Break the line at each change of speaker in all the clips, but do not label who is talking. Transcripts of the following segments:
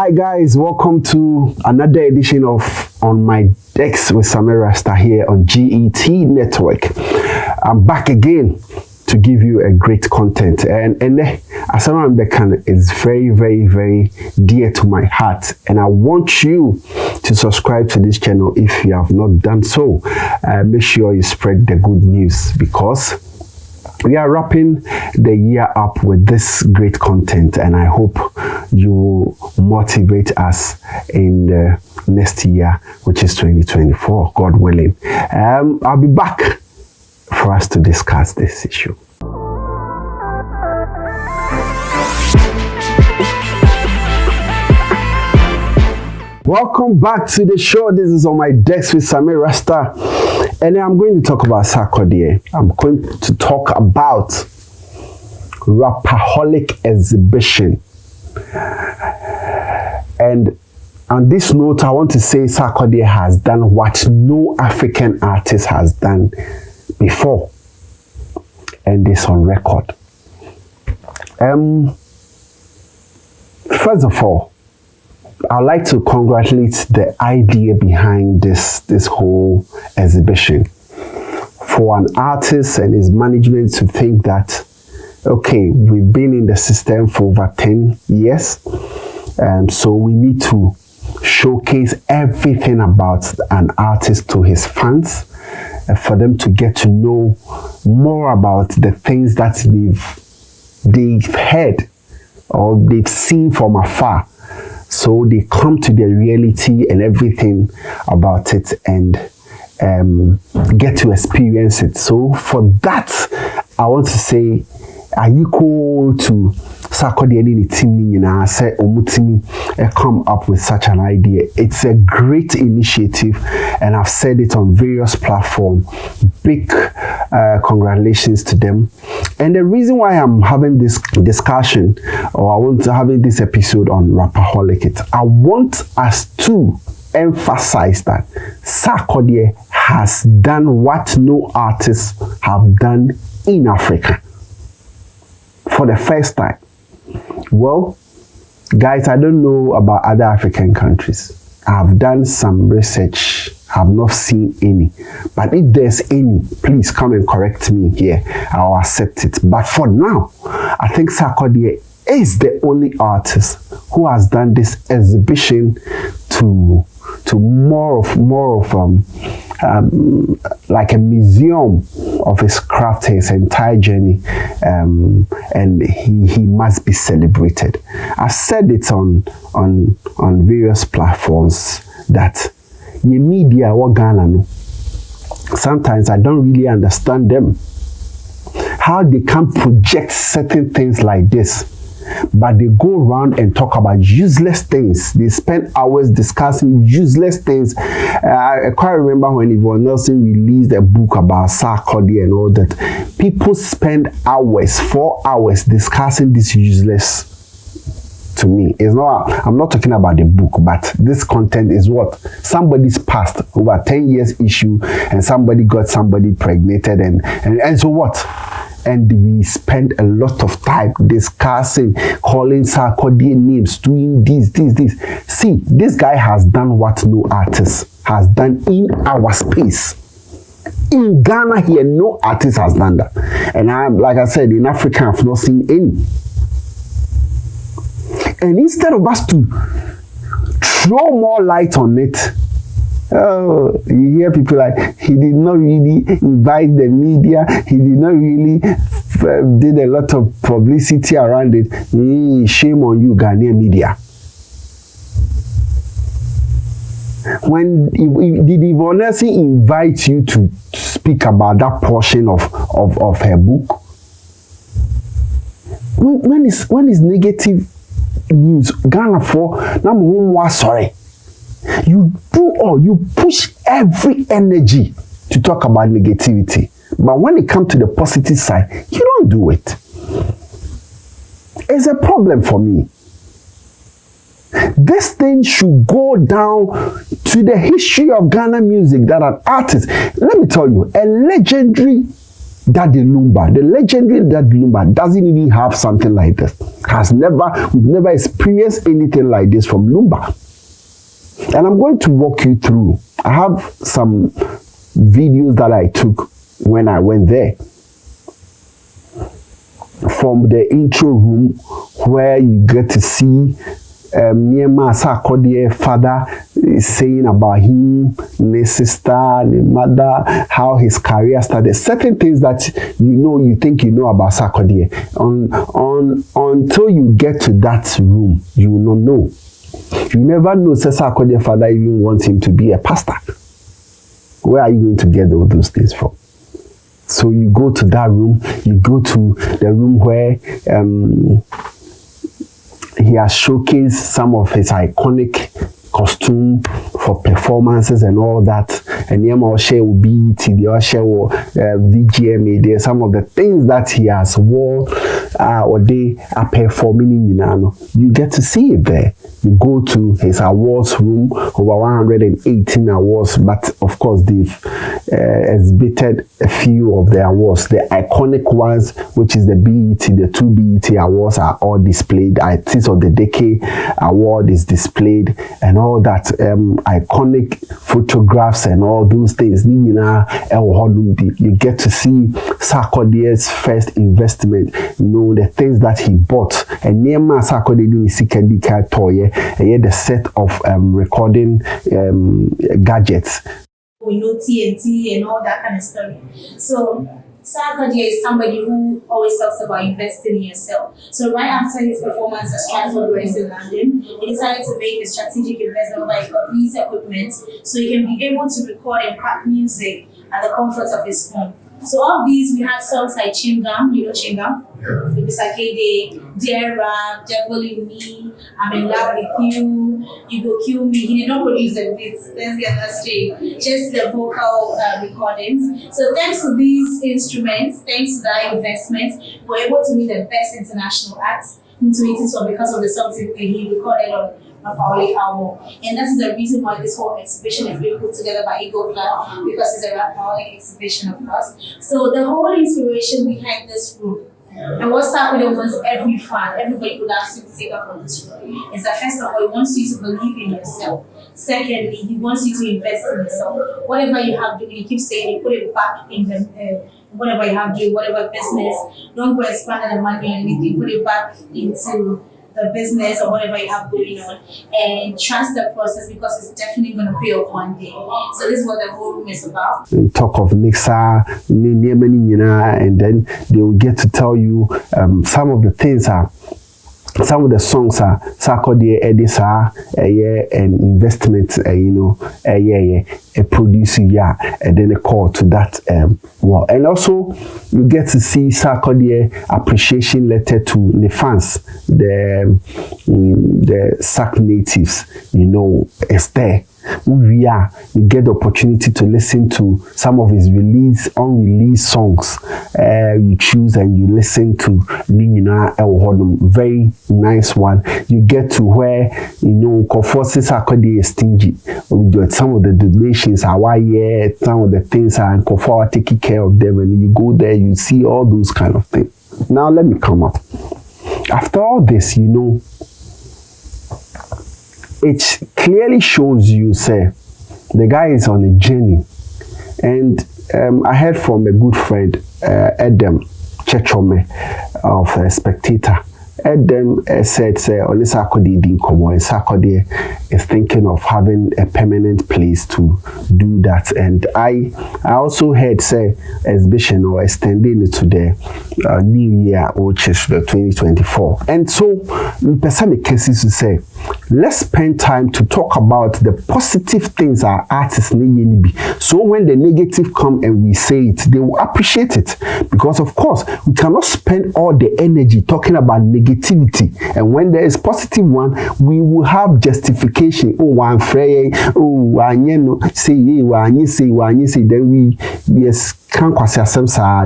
Hi guys, welcome to another edition of On My Decks with Samir Rasta here on GET Network. I'm back again to give you a great content, and Asama Mbekan is very dear to my heart, and I want you to subscribe to this channel if you have not done so. Make sure you spread the good news, because we are wrapping the year up with this great content, and I hope you will motivate us in the next year, which is 2024, God willing. I'll be back for us to discuss this issue. Welcome back to the show. This is On My Decks with Samir Rasta, and I'm going to talk about Sarkodie. I'm going to talk about Rapperholic exhibition. And on this note, I want to say Sarkodie has done what no African artist has done before, and it's on record. First of all, I'd like to congratulate the idea behind this whole exhibition. For an artist and his management to think that, okay, we've been in the system for over 10 years, so we need to showcase everything about an artist to his fans, for them to get to know more about the things that they've heard or they've seen from afar. So they come to the reality and everything about it, and get to experience it. So for that, I want to say, are you equal to Sarkodie and the team? I say, Omutimi come up with such an idea. It's a great initiative, and I've said it on various platforms. Big congratulations to them. And the reason why I'm having this discussion, or I want to having this episode on Rapperholic, I want us to emphasize that Sarkodie has done what no artists have done in Africa for the first time. Well, guys, I don't know about other African countries. I've done some research. I've not seen any. But if there's any, please come and correct me here. I'll accept it. But for now, I think Sarkodie is the only artist who has done this exhibition to more of like a museum of his craft, his entire journey, and he must be celebrated. I've said it on various platforms that the media wa Ghana no, sometimes I don't really understand them, how they can project certain things like this, but they go around and talk about useless things. They spend hours discussing useless things. I quite remember when Yvonne Nelson released a book about Sarkodie and all that. People spend hours, 4 hours discussing this useless. To me, it's not. I'm not talking about the book, but this content is what somebody's past over 10 years issue, and somebody got somebody pregnated, and so what? And we spend a lot of time discussing, calling Sarkodie names, doing this. See, this guy has done what no artist has done in our space. In Ghana here, no artist has done that. And like I said, in Africa, I've not seen any. And instead of us to throw more light on it, you hear people like, he did not really invite the media, he did not really did a lot of publicity around it. Shame on you, Ghanaian media. When did Yvonne Nelson invite you to speak about that portion of her book? When is negative news Ghana for sorry, you push every energy to talk about negativity, but when it comes to the positive side, you don't do it. It's a problem for me. This thing should go down to the history of Ghana music, that an artist, let me tell you, a legendary Daddy Lumba, the legendary Daddy Lumba, doesn't even have something like this. We've never experienced anything like this from Lumba. And I'm going to walk you through. I have some videos that I took when I went there. From the intro room where you get to see Sarkodie father saying about him, his sister, his mother, how his career started. Certain things that you think you know about Sarkodie. Until you get to that room, you will not know. You never know Sarkodie father even wants him to be a pastor. Where are you going to get all those things from? So you go to that room, you go to the room where he has showcased some of his iconic costume for performances and all that. And Yama share will be the share will VGMA. There some of the things that he has worn or they are performing in Yunano. You get to see it there. You go to his awards room, over 118 awards, but of course they've exhibited a few of the awards. The iconic ones, which is the BET, the 2 BET awards are all displayed. Artiste of the Decade award is displayed, and all that iconic photographs and all those things. You get to see Sarkodie's first investment, the things that he bought. And near Sarkodie toy. The set of recording gadgets.
We know TNT and all that kind of stuff. So Sarkodie is somebody who always talks about investing in yourself. So right after his performance at Stratford Race in London, he decided to make a strategic investment by police equipment so he can be able to record and pack music at the comfort of his home. So all these, we had songs like Chingam, Chingam? Sarkodie, Dera, Devil in Me, I'm in love with you, you go kill me. He did not produce the beats, let's get that straight. Just the vocal recordings. So thanks to these instruments, thanks to that investment, we're able to meet the best international acts in 2012 because of the songs that he recorded on Rapaholic album. And that's the reason why this whole exhibition is being put together by Eagle Club, because it's a Rapaholic exhibition, of course. So the whole inspiration behind this room, and what Sarkodie wants every fan, everybody who loves you to take up on this room, is that first of all, he wants you to believe in yourself. Secondly, he wants you to invest in yourself. Whatever you have doing, he keeps saying, you put it back in the whatever you have doing, whatever business. Don't go expand the money or anything. Put it back into the business or whatever you have going on, and trust the process, because it's definitely going to pay off one day. So this is what the whole room is about.
Talk of mixer, and then they will get to tell you some of the things some of the songs are Sarkodie edits an investment, a producer, and then a call to that well. And also you get to see Sarkodie appreciation letter to the fans, the Sark natives, it's there. You get the opportunity to listen to some of his unreleased songs. You choose and you listen to very nice one. You get to where Kofosi Sarkodie is stingy. Some of the donations are some of the things are Kofo taking care of them, and you go there, you see all those kind of things. Now let me come up. After all this, it clearly shows you, the guy is on a journey. And I heard from a good friend, Adam Chechome of Spectator. Adam said, only Sarkodie didn't come on. Sarkodie is thinking of having a permanent place to do that. And I also heard, exhibition or extending it to the new year, which is the 2024. And so, person cases to say, let's spend time to talk about the positive things our artists need. So when the negative come and we say it, they will appreciate it. Because of course, we cannot spend all the energy talking about negativity. And when there is positive one, we will have justification. Oh, one free, oh, then we can't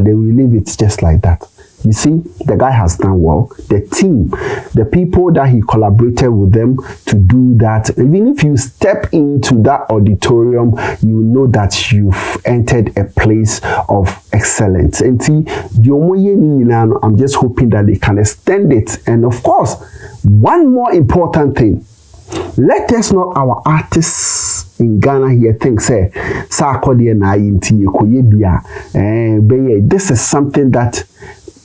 then we leave it just like that. You see, the guy has done well. The team, the people that he collaborated with them to do that, even if you step into that auditorium, you know that you've entered a place of excellence. And see, I'm just hoping that they can extend it. And of course, one more important thing, let us not our artists in Ghana here think say Sarkodie na yinti ekoyebia this is something that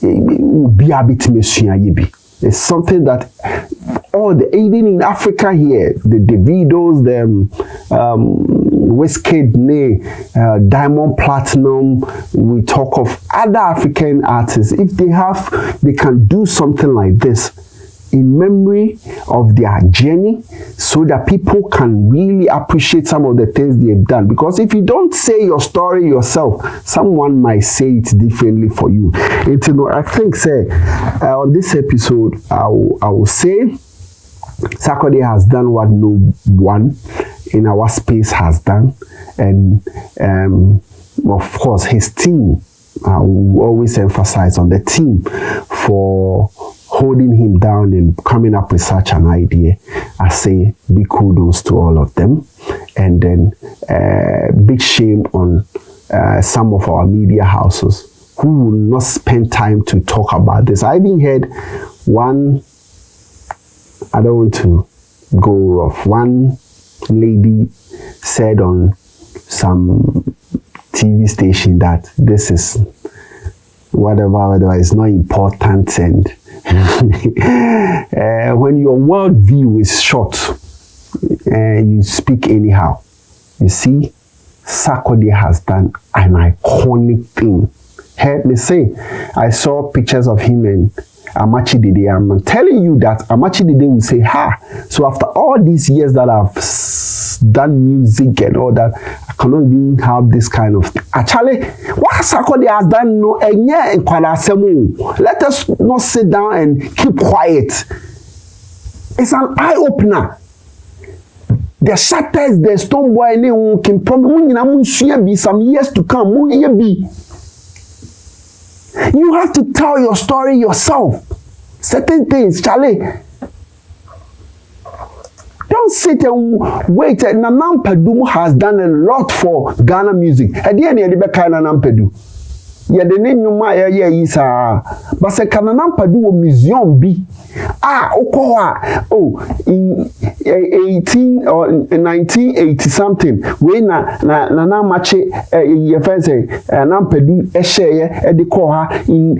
be a bit yebi. It's something that all the even in Africa here, the Davidos, the Wizkid, Diamond Platinum, we talk of other African artists. If they can do something like this in memory of their journey so that people can really appreciate some of the things they've done. Because if you don't say your story yourself, someone might say it differently for you. And you know, I think on this episode, I will say Sarkodie has done what no one in our space has done. And of course, his team, I will always emphasize on the team for holding him down and coming up with such an idea. I say big kudos to all of them. And then big shame on some of our media houses who will not spend time to talk about this. I even heard one, I don't want to go rough, one lady said on some TV station that this is whatever is not important, and when your world view is short, you speak anyhow. You see, Sarkodie has done an iconic thing. Help me say, I saw pictures of him and Amachi Dede. I'm telling you that Amachi Dede will say, so after all these years that I've done music and all that, I cannot even have this kind of thing. Actually, what Sarkodie has done, let us not sit down and keep quiet. It's an eye-opener. The shatters, the stone boy, can probably be some years to come. You have to tell your story yourself. Certain things, Charlie. Don't sit and wait. Nanam Padu has done a lot for Ghana music. At the end of the day, Nanam Padu. Yeah, the name you might is but say Nanam Padu museum be. In 1980 something. When na mache your friend say Nampedu share in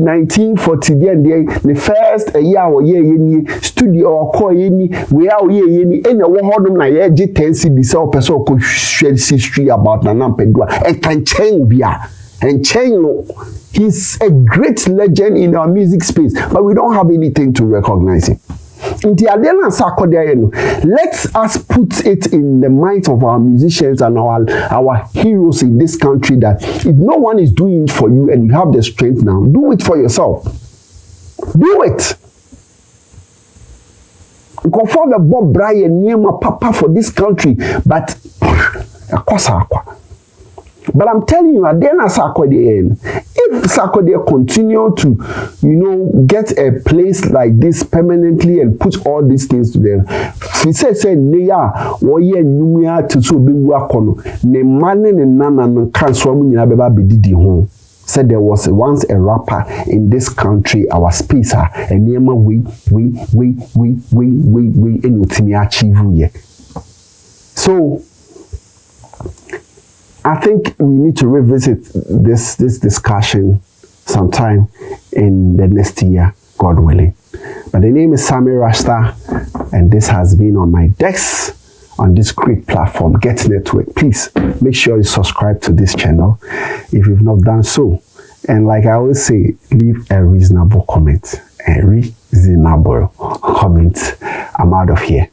1940 the first year studio or call any we are any na ye 10 cedis or person ko share history about Nampedu and can change bia. And Chengo, he's a great legend in our music space, but we don't have anything to recognize him. Let us put it in the minds of our musicians and our heroes in this country that if no one is doing it for you and you have the strength now, do it for yourself. Do it. Go for the Bob Brian, Niema Papa for this country, but but I'm telling you, at the end of Sarkodie, if Sarkodie continue to, get a place like this permanently and put all these things to them, he said, Neya, Oye Numia to so be wakono, ne money and nana can swim in Abeba Bididi home. Said there was once a rapper in this country, our spacer, and Nema we in achieve. So I think we need to revisit this discussion sometime in the next year, God willing. But the name is Sammy Rasta, and this has been on my desk on this great platform, Get Network. Please make sure you subscribe to this channel if you've not done so. And like I always say, leave a reasonable comment. A reasonable comment. I'm out of here.